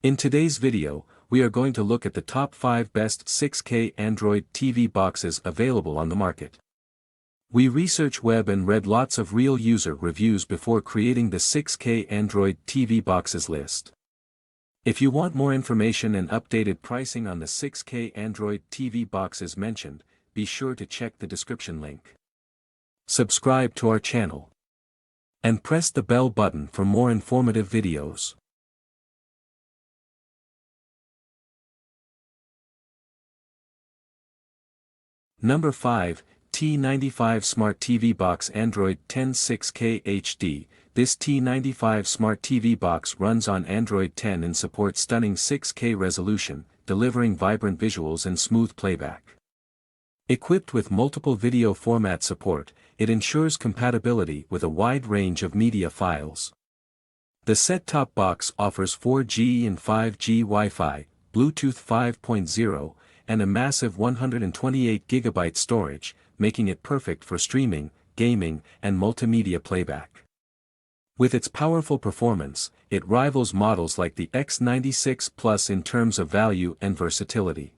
In today's video, we are going to look at the top 5 best 6K Android TV boxes available on the market. We researched web and read lots of real user reviews before creating the 6K Android TV boxes list. If you want more information and updated pricing on the 6K Android TV boxes mentioned, be sure to check the description link. Subscribe to our channel. And press the bell button for more informative videos. Number 5, T95 Smart TV Box Android 10 6K HD. This T95 Smart TV Box runs on Android 10 and supports stunning 6K resolution, delivering vibrant visuals and smooth playback. Equipped with multiple video format support, it ensures compatibility with a wide range of media files. The set-top box offers 4G and 5G Wi-Fi, Bluetooth 5.0, and a massive 128GB storage, making it perfect for streaming, gaming, and multimedia playback. With its powerful performance, it rivals models like the X96 Plus in terms of value and versatility.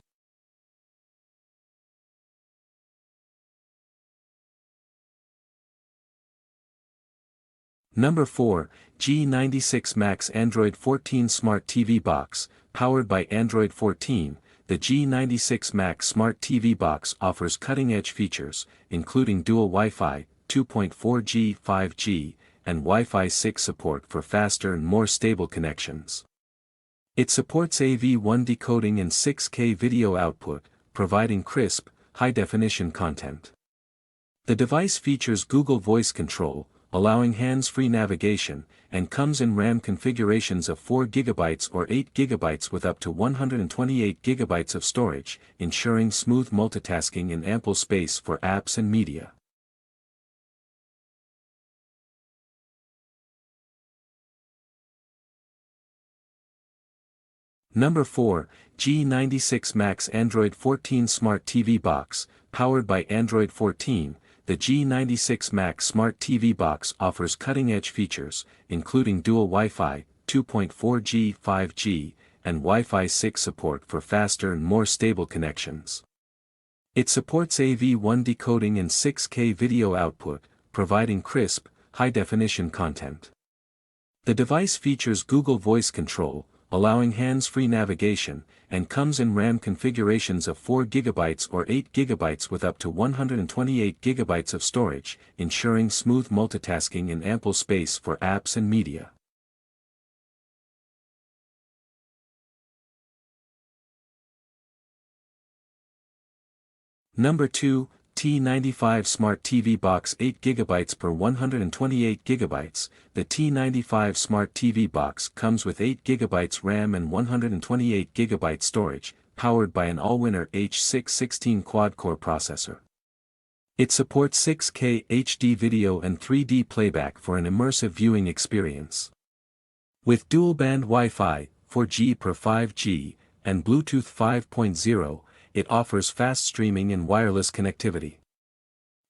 Number 4, G96 Max Android 14 Smart TV Box. Powered by Android 14, the G96 Max Smart TV Box offers cutting-edge features, including dual Wi-Fi, 2.4G, 5G, and Wi-Fi 6 support for faster and more stable connections. It supports AV1 decoding and 6K video output, providing crisp, high-definition content. The device features Google Voice Control, allowing hands-free navigation, and comes in RAM configurations of 4GB or 8GB with up to 128GB of storage, ensuring smooth multitasking and ample space for apps and media. Number 4, G96 Max Android 14 Smart TV Box. Powered by Android 14, the G96 Max Smart TV Box offers cutting-edge features, including dual Wi-Fi, 2.4G, 5G, and Wi-Fi 6 support for faster and more stable connections. It supports AV1 decoding and 6K video output, providing crisp, high-definition content. The device features Google Voice Control, allowing hands-free navigation, and comes in RAM configurations of 4GB or 8GB with up to 128GB of storage, ensuring smooth multitasking and ample space for apps and media. Number 2, T95 Smart TV Box 8GB per 128GB. The T95 Smart TV Box comes with 8GB RAM and 128GB storage, powered by an all-winner H616 quad-core processor. It supports 6K HD video and 3D playback for an immersive viewing experience. With dual-band Wi-Fi, 4G per 5G, and Bluetooth 5.0, it offers fast streaming and wireless connectivity.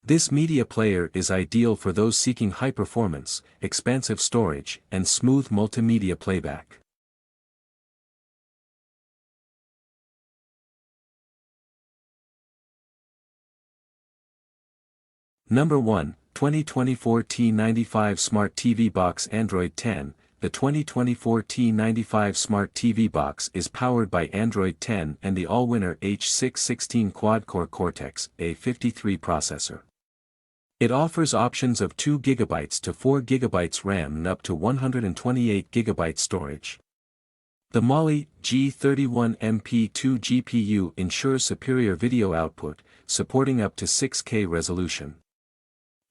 This media player is ideal for those seeking high performance, expansive storage, and smooth multimedia playback. Number 1, 2024 T95 Smart TV Box Android 10. The 2024 T95 Smart TV Box is powered by Android 10 and the all-winner H616 quad-core Cortex-A53 processor. It offers options of 2GB to 4GB RAM and up to 128GB storage. The Mali G31MP2 GPU ensures superior video output, supporting up to 6K resolution.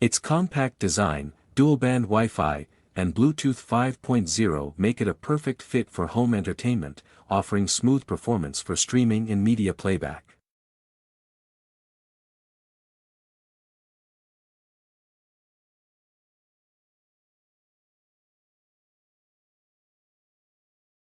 Its compact design, dual-band Wi-Fi, and Bluetooth 5.0 make it a perfect fit for home entertainment, offering smooth performance for streaming and media playback.